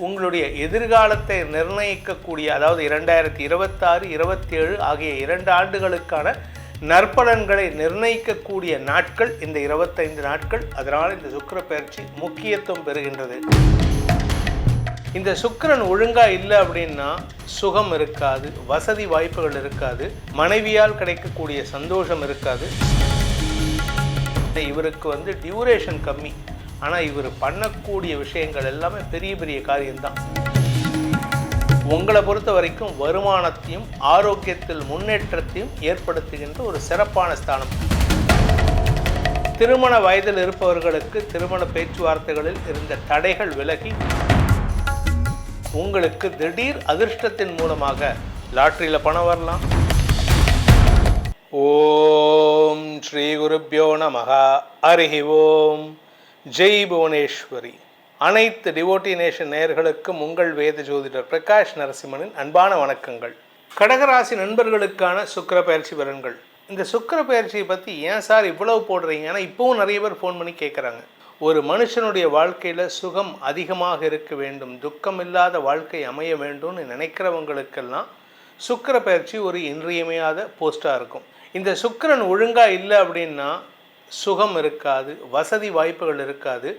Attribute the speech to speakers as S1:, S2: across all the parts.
S1: உங்களுடைய எதிர்காலத்தை நிர்ணயிக்கக்கூடிய, அதாவது 2026, 27 ஆகிய 2 ஆண்டுகளுக்கான நற்பலன்களை நிர்ணயிக்கக்கூடிய நாட்கள் இந்த 25 நாட்கள். அதனால் இந்த சுக்கிர பயிற்சி முக்கியத்துவம் பெறுகின்றது. இந்த சுக்கிரன் ஒழுங்கா இல்லை அப்படின்னா சுகம் இருக்காது, வசதி வாய்ப்புகள் இருக்காது, மனைவியால் கிடைக்கக்கூடிய சந்தோஷம் இருக்காது. இவருக்கு டியூரேஷன் கம்மி, ஆனால் இவர் பண்ணக்கூடிய விஷயங்கள் எல்லாமே பெரிய பெரிய காரியம்தான். உங்களை பொறுத்த வரைக்கும் வருமானத்தையும் ஆரோக்கியத்தில் முன்னேற்றத்தையும் ஏற்படுத்துகின்ற ஒரு சிறப்பான ஸ்தானம். திருமண வயதில் இருப்பவர்களுக்கு திருமண பேச்சுவார்த்தைகளில் இருந்த தடைகள் விலகி உங்களுக்கு திடீர் அதிர்ஷ்டத்தின் மூலமாக லாட்டரியில் பணம் வரலாம். ஓம் ஸ்ரீ குருப்யோ நமஹ. ஹரி ஓம். ஜெய் புவனேஸ்வரி. அனைத்து டிவோட்டி நேஷன் நேயர்களுக்கும் உங்கள் வேத ஜோதிடர் பிரகாஷ் நரசிம்மனின் அன்பான வணக்கங்கள். கடகராசி நண்பர்களுக்கான சுக்கிர பயிற்சி பலன்கள். இந்த சுக்கிர பயிற்சியை பற்றி ஏன் சார் இவ்வளவு போடுறீங்க? ஏன்னா இப்போவும் நிறைய பேர் ஃபோன் பண்ணி கேட்குறாங்க. ஒரு மனுஷனுடைய வாழ்க்கையில் சுகம் அதிகமாக இருக்க வேண்டும், துக்கம் இல்லாத வாழ்க்கை அமைய வேண்டும்னு நினைக்கிறவங்களுக்கெல்லாம் சுக்கிர பயிற்சி ஒரு இன்றியமையாத போஸ்டாக இருக்கும். இந்த சுக்கிரன் ஒழுங்காக இல்லை அப்படின்னா சுகம் இருக்காது, வசதி வாய்ப்புகள் இருக்காது,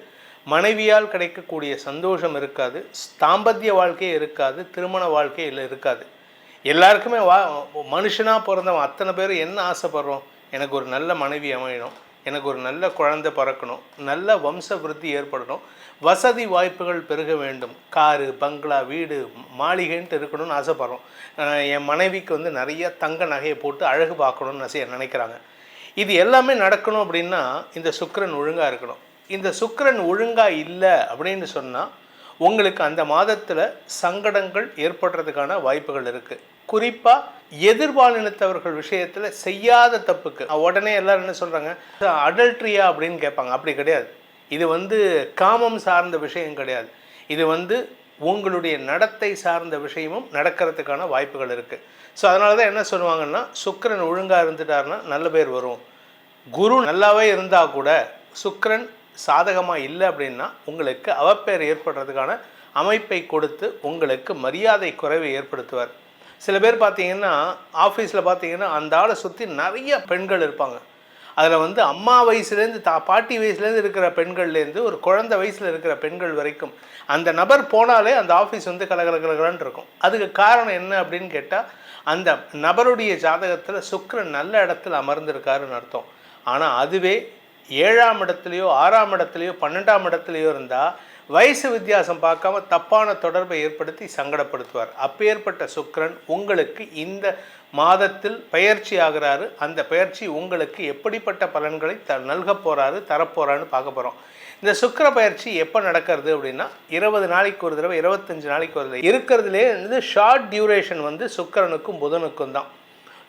S1: மனைவியால் கிடைக்கக்கூடிய சந்தோஷம் இருக்காது, தாம்பத்திய வாழ்க்கையே இருக்காது, திருமண வாழ்க்கையில் இருக்காது. எல்லாருக்குமே மனுஷனாக பிறந்தவன் அத்தனை பேர் என்ன ஆசைப்படுறோம்? எனக்கு ஒரு நல்ல மனைவி அமையணும், எனக்கு ஒரு நல்ல குழந்தை பிறக்கணும், நல்ல வம்ச விருத்தி ஏற்படணும், வசதி வாய்ப்புகள் பெருக வேண்டும், காரு பங்களா வீடு மாளிகைன்ட்டு இருக்கணும்னு ஆசைப்படுறோம். என் மனைவிக்கு நிறைய தங்க நகையை போட்டு அழகு பார்க்கணும்னு நினைக்கிறாங்க. இது எல்லாமே நடக்கணும் அப்படின்னா இந்த சுக்கிரன் ஒழுங்காக இருக்கணும். இந்த சுக்கிரன் ஒழுங்காக இல்லை அப்படின்னு சொன்னால் உங்களுக்கு அந்த மாதத்தில் சங்கடங்கள் ஏற்படுறதுக்கான வாய்ப்புகள் இருக்குது. குறிப்பாக எதிர்பாலினத்தவர்கள் விஷயத்தில் செய்யாத தப்புக்கு உடனே எல்லோரும் என்ன சொல்கிறாங்க, அடல்ட்ரியா அப்படின்னு கேட்பாங்க. அப்படி கிடையாது. இது காமம் சார்ந்த விஷயம் கிடையாது. இது உங்களுடைய நடத்தை சார்ந்த விஷயமும் நடக்கிறதுக்கான வாய்ப்புகள் இருக்குது. ஸோ அதனால தான் என்ன சொல்லுவாங்கன்னா, சுக்கிரன் ஒழுங்காக இருந்துட்டாருன்னா நல்ல பேர் வரும். குரு நல்லாவே இருந்தால் கூட சுக்கிரன் சாதகமாக இல்லை அப்படின்னா உங்களுக்கு அவப்பேர் ஏற்படுறதுக்கான அமைப்பை கொடுத்து உங்களுக்கு மரியாதை குறைவை ஏற்படுத்துவார். சில பேர் பார்த்தீங்கன்னா ஆஃபீஸில் பார்த்தீங்கன்னா அந்த ஆளை சுற்றி நிறைய பெண்கள் இருப்பாங்க. அதில் அம்மா வயசுலேருந்து பாட்டி வயசுலேருந்து இருக்கிற பெண்கள்லேருந்து ஒரு குழந்தை வயசில் இருக்கிற பெண்கள் வரைக்கும் அந்த நபர் போனாலே அந்த ஆஃபீஸ் கலகலகலன்னு இருக்கும். அதுக்கு காரணம் என்ன அப்படின்னு கேட்டால், அந்த நபருடைய ஜாதகத்தில் சுக்கிரன் நல்ல இடத்துல அமர்ந்திருக்காருன்னு அர்த்தம். ஆனால் அதுவே 7ஆம் இடத்துலையோ 6ஆம் இடத்துலையோ 12ஆம் இடத்துலையோ இருந்தால் வயசு வித்தியாசம் பார்க்காம தப்பான தொடர்பை ஏற்படுத்தி சங்கடப்படுத்துவார். அப்பேற்பட்ட சுக்கிரன் உங்களுக்கு இந்த மாதத்தில் பயிற்சி ஆகிறாரு. அந்த பயிற்சி உங்களுக்கு எப்படிப்பட்ட பலன்களை நல்க போகிறாரு, தரப்போகிறான்னு பார்க்க போகிறோம். இந்த சுக்கிர பயிற்சி எப்போ நடக்கிறது அப்படின்னா 20 நாளைக்கு ஒரு தடவை, 25 நாளைக்கு ஒரு தடவை இருக்கிறதுலே ஷார்ட் டியூரேஷன் சுக்கிரனுக்கும் புதனுக்கும் தான்.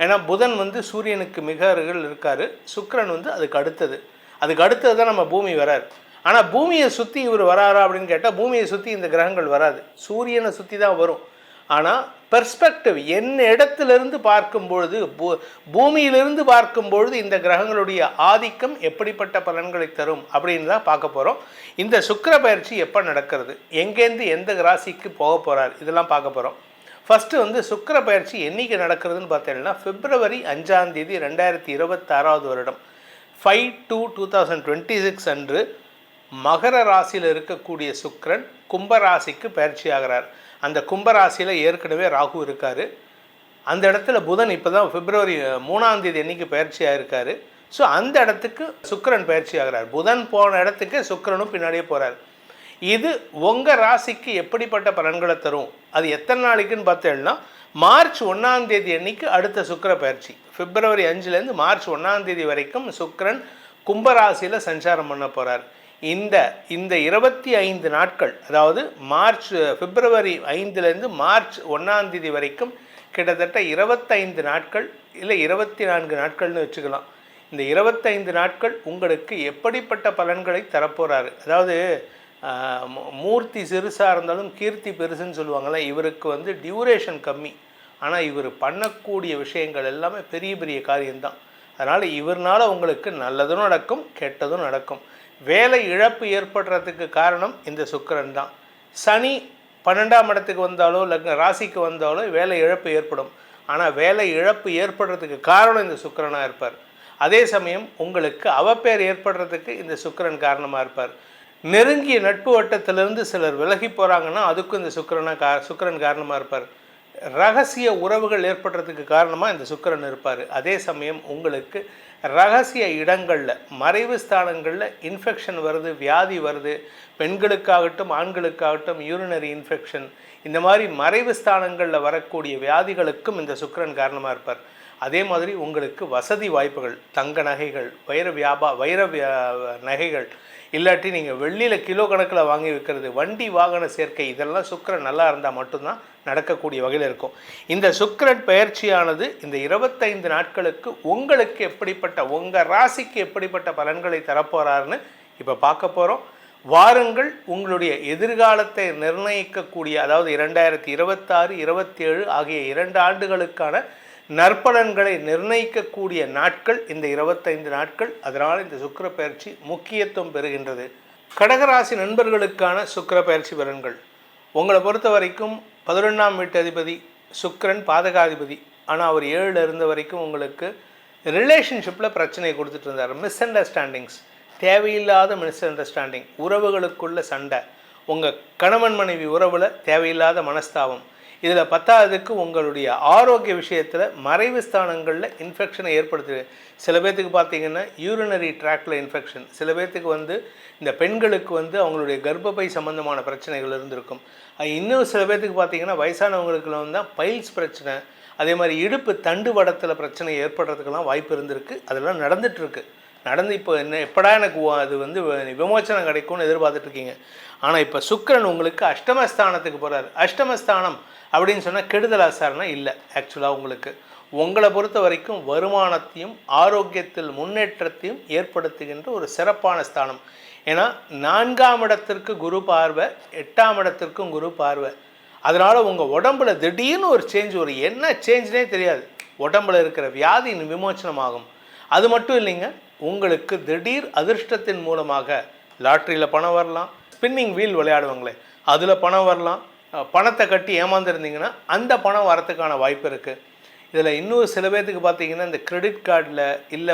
S1: ஏன்னா புதன் சூரியனுக்கு மிக அருகில் இருக்கார், சுக்கிரன் அதுக்கு அடுத்தது தான் நம்ம பூமி வராரு. ஆனால் பூமியை சுற்றி இவர் வராரா அப்படின்னு கேட்டால் பூமியை சுற்றி இந்த கிரகங்கள் வராது, சூரியனை சுற்றி தான் வரும். ஆனால் பெர்ஸ்பெக்டிவ் என்ன இடத்துலேருந்து பார்க்கும்பொழுது, பூமியிலிருந்து பார்க்கும்பொழுது இந்த கிரகங்களுடைய ஆதிக்கம் எப்படிப்பட்ட பலன்களை தரும் அப்படின்னு தான் பார்க்க போகிறோம். இந்த சுக்கிர பயிற்சி எப்போ நடக்கிறது, எங்கேருந்து எந்த ராசிக்கு போக போகிறார், இதெல்லாம் பார்க்க போகிறோம். ஃபஸ்ட்டு சுக்கிர பயிற்சி என்றைக்கு நடக்கிறதுன்னு பார்த்தீங்கன்னா February 5ஆம் தேதி 2026 வருடம் 5/2/2026 அன்று மகர ராசியில் இருக்கக்கூடிய சுக்கிரன் கும்பராசிக்கு பயிற்சி ஆகிறார். அந்த கும்பராசியில் ஏற்கனவே ராகு இருக்கார். அந்த இடத்துல புதன் இப்போ தான் February 3ஆம் தேதி அன்றைக்கி பயிற்சி ஆகிருக்காரு. ஸோ அந்த இடத்துக்கு சுக்கிரன் பயிற்சி ஆகிறார். புதன் போன இடத்துக்கு சுக்கிரனும் பின்னாடியே போகிறார். இது உங்கள் ராசிக்கு எப்படிப்பட்ட பலன்களை தரும், அது எத்தனை நாளைக்குன்னு பார்த்தேன்னா மார்ச் 1ஆம் தேதி அன்னைக்கு அடுத்த சுக்கிர பயிற்சி. February 5லேருந்து மார்ச் 1ஆம் தேதி வரைக்கும் சுக்கிரன் கும்பராசியில் சஞ்சாரம் பண்ண போகிறார். இந்த 25 நாட்கள், அதாவது February 5லேருந்து மார்ச் 1ஆம் தேதி வரைக்கும் கிட்டத்தட்ட 25 நாட்கள் இல்லை 24 நாட்கள்னு வச்சுக்கலாம். இந்த 25 நாட்கள் உங்களுக்கு எப்படிப்பட்ட பலன்களை தரப்போகிறாரு. அதாவது மூர்த்தி சிறுசாக இருந்தாலும் கீர்த்தி பெருசுன்னு சொல்லுவாங்கள்ல, இவருக்கு டியூரேஷன் கம்மி, ஆனால் இவர் பண்ணக்கூடிய விஷயங்கள் எல்லாமே பெரிய பெரிய காரியம்தான். அதனால் இவர்னால் உங்களுக்கு நல்லதும் நடக்கும், கெட்டதும் நடக்கும். வேலை இழப்பு ஏற்படுறதுக்கு காரணம் இந்த சுக்கிரன் தான். சனி 12ஆம் இடத்துக்கு வந்தாலோ ராசிக்கு வந்தாலோ வேலை இழப்பு ஏற்படும். ஆனால் வேலை இழப்பு ஏற்படுறதுக்கு காரணம் இந்த சுக்கிரனாக இருப்பார். அதே சமயம் உங்களுக்கு அவப்பேர் ஏற்படுறதுக்கு இந்த சுக்கிரன் காரணமாக இருப்பார். நெருங்கிய நட்பு வட்டத்திலிருந்து சிலர் விலகி போகிறாங்கன்னா அதுக்கும் இந்த சுக்கிரன் காரணமாக இருப்பார். ரகசிய உறவுகள் ஏற்படுறதுக்கு காரணமாக இந்த சுக்கிரன் இருப்பார். அதே சமயம் உங்களுக்கு ரகசிய இடங்களில் மறைவு ஸ்தானங்களில் இன்ஃபெக்ஷன் வருது, வியாதி வருது. பெண்களுக்காகட்டும் ஆண்களுக்காகட்டும் யூரினரி இன்ஃபெக்ஷன், இந்த மாதிரி மறைவு ஸ்தானங்களில் வரக்கூடிய வியாதிகளுக்கும் இந்த சுக்கிரன் காரணமாக இருப்பார். அதே மாதிரி உங்களுக்கு வசதி வாய்ப்புகள், தங்க நகைகள், வைர நகைகள், இல்லாட்டி நீங்கள் வெள்ளியில் கிலோ கணக்கில் வாங்கி வைக்கிறது, வண்டி வாகன சேர்க்கை, இதெல்லாம் சுக்கிரன் நல்லா இருந்தால் மட்டும்தான் நடக்கக்கூடிய வகையில் இருக்கும். இந்த சுக்கிரன் பயிற்சியானது இந்த 25 நாட்களுக்கு உங்களுக்கு எப்படிப்பட்ட, உங்கள் ராசிக்கு எப்படிப்பட்ட பலன்களை தரப்போகிறாருன்னு இப்போ பார்க்க போகிறோம். வாருங்கள், உங்களுடைய எதிர்காலத்தை நிர்ணயிக்கக்கூடிய, அதாவது 2026, 27 ஆகிய 2 ஆண்டுகளுக்கான நற்பலன்களை நிர்ணயிக்கக்கூடிய நாட்கள் இந்த 25 நாட்கள். அதனால் இந்த சுக்கிர பயிற்சி முக்கியத்துவம் பெறுகின்றது. கடகராசி நண்பர்களுக்கான சுக்கிர பயிற்சி பலன்கள். உங்களை பொறுத்த வரைக்கும் 11ஆம் வீட்டு அதிபதி சுக்கிரன் பாதகாதிபதி. ஆனால் அவர் 7ல் இருந்த வரைக்கும் உங்களுக்கு ரிலேஷன்ஷிப்பில் பிரச்சனை கொடுத்துட்டு இருந்தார். மிஸ் அண்டர்ஸ்டாண்டிங்ஸ், தேவையில்லாத மிஸ் அண்டர்ஸ்டாண்டிங், உறவுகளுக்குள்ள சண்டை, உங்கள் கணவன் மனைவி உறவில் தேவையில்லாத மனஸ்தாபம். இதில் 10ஆவதுக்கு உங்களுடைய ஆரோக்கிய விஷயத்தில் மறைவு ஸ்தானங்களில் இன்ஃபெக்ஷனை ஏற்படுத்துது. சில பேர்த்துக்கு பார்த்திங்கன்னா யூரினரி ட்ராக்டில் இன்ஃபெக்ஷன், சில பேர்த்துக்கு இந்த பெண்களுக்கு அவங்களுடைய கர்ப்பப்பை சம்மந்தமான பிரச்சனைகள் இருந்திருக்கும். இன்னும் சில பேர்த்துக்கு பார்த்திங்கன்னா வயசானவங்களுக்குள்ள தான் பைல்ஸ் பிரச்சனை, அதே மாதிரி இடுப்பு தண்டு வடத்தில் பிரச்சனை ஏற்படுறதுக்கெல்லாம் வாய்ப்பு இருந்திருக்கு. அதெல்லாம் நடந்துகிட்ருக்கு. இப்போ எப்படா எனக்கு அது விமோச்சனம் கிடைக்கும்னு எதிர்பார்த்துட்ருக்கீங்க. ஆனால் இப்போ சுக்கிரன் உங்களுக்கு அஷ்டமஸ்தானத்துக்கு போகிறார். அஷ்டமஸ்தானம் அப்படின்னு சொன்னால் கெடுதலா சார்னா இல்லை. ஆக்சுவலாக உங்களை பொறுத்த வரைக்கும் வருமானத்தையும் ஆரோக்கியத்தில் முன்னேற்றத்தையும் ஏற்படுத்துகின்ற ஒரு சிறப்பான ஸ்தானம். ஏன்னா 4ஆம் இடத்திற்கு குரு பார்வை, 8ஆம் இடத்திற்கும் குரு பார்வை. அதனால் உங்கள் உடம்புல திடீர்னு ஒரு சேஞ்ச், ஒரு என்ன சேஞ்ச்னே தெரியாது. உடம்புல இருக்கிற வியாதி விமோச்சனமாகும். அது மட்டும் இல்லைங்க, உங்களுக்கு திடீர் அதிர்ஷ்டத்தின் மூலமாக லாட்ரியில் பணம் வரலாம். ஸ்பின்னிங் வீல் விளையாடுவாங்களே, அதில் பணம் வரலாம். பணத்தை கட்டி ஏமாந்துருந்தீங்கன்னா அந்த பணம் வரத்துக்கான வாய்ப்பு இருக்குது. இதில் இன்னும் சில பேர்த்துக்கு பார்த்திங்கன்னா இந்த கிரெடிட் கார்டில் இல்லை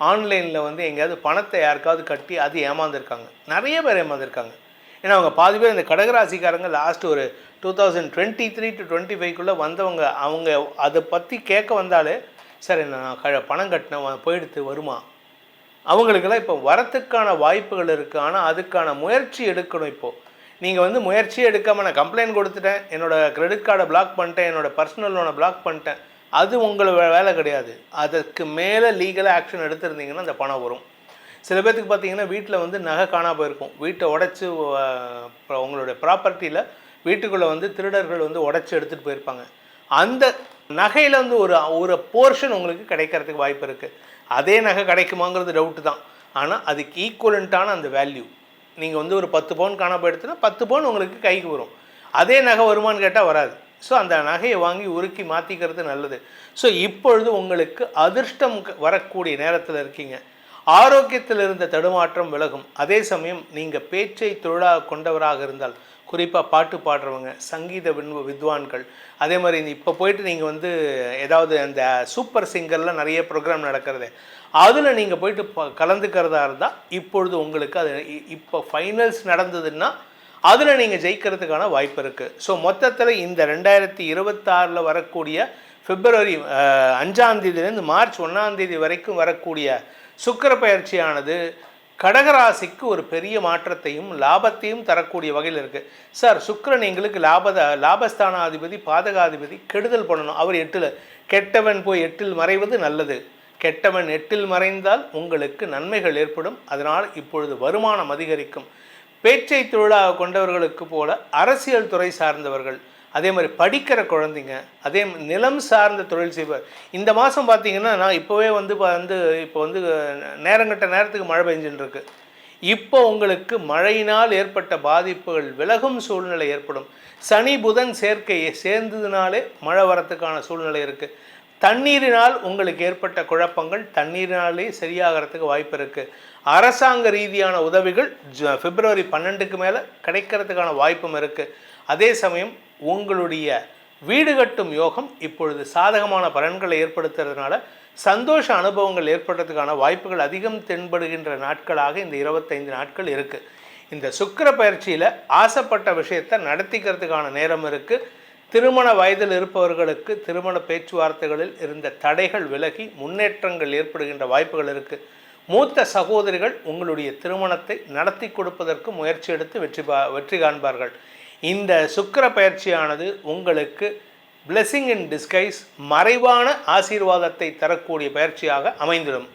S1: ஆன்லைனில் எங்கேயாவது பணத்தை யாருக்காவது கட்டி அது ஏமாந்துருக்காங்க. நிறைய பேர் ஏமாந்துருக்காங்க. ஏன்னா அவங்க பாதி பேர் இந்த கடகராசிக்காரங்க லாஸ்ட் ஒரு 2023 to 25க்குள்ளே வந்தவங்க, அவங்க அதை பற்றி கேட்க வந்தாலே சரி நான் பணம் கட்டினேன் போயிடுத்து வருமா, அவங்களுக்கெல்லாம் இப்போ வரத்துக்கான வாய்ப்புகள் இருக்குது. ஆனால் அதுக்கான முயற்சி எடுக்கணும். இப்போது நீங்கள் முயற்சியே எடுக்காமல் நான் கம்ப்ளைண்ட் கொடுத்துட்டேன், என்னோடய கிரெடிட் கார்டை பிளாக் பண்ணிட்டேன், என்னோடய பர்சனல் லோனை பிளாக் பண்ணிட்டேன், அது உங்களோட வேலை கிடையாது. அதற்கு மேலே லீகலாக ஆக்ஷன் எடுத்துருந்தீங்கன்னா அந்த பணம் வரும். சில பேர்த்துக்கு பார்த்தீங்கன்னா வீட்டில் நகை காணாமல் போயிருக்கும். வீட்டை உடச்சி உங்களுடைய ப்ராப்பர்ட்டியில் வீட்டுக்குள்ளே திருடர்கள் உடச்சி எடுத்துகிட்டு போயிருப்பாங்க. அந்த நகையில் ஒரு போர்ஷன் உங்களுக்கு கிடைக்கிறதுக்கு வாய்ப்பு இருக்குது. அதே நகை கிடைக்குமாங்கிறது டவுட்டு தான். ஆனால் அதுக்கு ஈக்குவலண்ட்டான அந்த வேல்யூ, நீங்கள் ஒரு 10 பவுன் காணாமல் போயிடுச்சுன்னா 10 பவுன் உங்களுக்கு கைக்கு வரும். அதே நகை வருமானு கேட்டால் வராது. ஸோ அந்த நகையை வாங்கி உருக்கி மாற்றிக்கிறது நல்லது. ஸோ இப்பொழுது உங்களுக்கு அதிர்ஷ்டம் வரக்கூடிய நேரத்தில் இருக்கீங்க. ஆரோக்கியத்தில் இருந்த தடுமாற்றம் விலகும். அதே சமயம் நீங்கள் பேச்சை தொழிலாக கொண்டவராக இருந்தால், குறிப்பாக பாட்டு பாடுறவங்க, சங்கீத வித்வான்கள், அதே மாதிரி இப்போ போயிட்டு நீங்கள் ஏதாவது அந்த சூப்பர் சிங்கரில் நிறைய ப்ரோக்ராம் நடக்கிறது, அதில் நீங்கள் போயிட்டு கலந்துக்கிறதா இருந்தால் இப்பொழுது உங்களுக்கு அது இப்போ ஃபைனல்ஸ் நடந்ததுன்னா அதில் நீங்கள் ஜெயிக்கிறதுக்கான வாய்ப்பு இருக்குது. ஸோ மொத்தத்தில் இந்த 2026 வரக்கூடிய பிப்ரவரி 5ஆம் தேதியிலேருந்து மார்ச் 1ஆம் தேதி வரைக்கும் வரக்கூடிய சுக்கிர பயிற்சியானது கடகராசிக்கு ஒரு பெரிய மாற்றத்தையும் லாபத்தையும் தரக்கூடிய வகையில் இருக்குது. சார், சுக்கிரன் எங்களுக்கு லாபஸ்தானாதிபதி பாதகாதிபதி, கெடுதல் பண்ணணும். அவர் 8ல், கெட்டவன் போய் 8ல் மறைவது நல்லது. கெட்டவன் 8ல் மறைந்தால் உங்களுக்கு நன்மைகள் ஏற்படும். அதனால் இப்பொழுது வருமானம் அதிகரிக்கும். பேச்சை தொழிலாக கொண்டவர்களுக்கு போல அரசியல் துறை சார்ந்தவர்கள், அதே மாதிரி படிக்கிற குழந்தைங்க, அதே நிலம் சார்ந்த தொழில் செய்வார். இந்த மாதம் பார்த்திங்கன்னா நான் இப்போவே இப்போ நேரங்கட்ட நேரத்துக்கு மழை பெஞ்சுன்னு இருக்கு. இப்போ உங்களுக்கு மழையினால் ஏற்பட்ட பாதிப்புகள் விலகும் சூழ்நிலை ஏற்படும். சனி புதன் சேர்க்கையை சேர்ந்ததுனாலே மழை வரத்துக்கான சூழ்நிலை இருக்குது. தண்ணீரினால் உங்களுக்கு ஏற்பட்ட குழப்பங்கள் தண்ணீரினாலே சரியாகிறதுக்கு வாய்ப்பு இருக்குது. அரசாங்க ரீதியான உதவிகள் பிப்ரவரி 12க்கு மேலே கிடைக்கிறதுக்கான வாய்ப்பும் இருக்குது. அதே சமயம் உங்களுடைய வீடு கட்டும் யோகம் இப்பொழுது சாதகமான பலன்களை ஏற்படுத்துறதுனால சந்தோஷ அனுபவங்கள் ஏற்படுறதுக்கான வாய்ப்புகள் அதிகம் தென்படுகின்ற நாட்களாக இந்த 25 நாட்கள் இருக்குது. இந்த சுக்கிர பயிற்சியில் ஆசைப்பட்ட விஷயத்தை நடத்திக்கிறதுக்கான நேரம் இருக்குது. திருமண வயதில் இருப்பவர்களுக்கு திருமண பேச்சுவார்த்தைகளில் இருந்த தடைகள் விலகி முன்னேற்றங்கள் ஏற்படுகின்ற வாய்ப்புகள் இருக்குது. மூத்த சகோதரிகள் உங்களுடைய திருமணத்தை நடத்தி கொடுப்பதற்கு முயற்சி எடுத்து வெற்றி காண்பார்கள். இந்த சுக்கிர பயிற்சியானது உங்களுக்கு பிளெஸிங் இன் டிஸ்கைஸ், மறைவான ஆசீர்வாதத்தை தரக்கூடிய பயிற்சியாக அமைந்திடும்.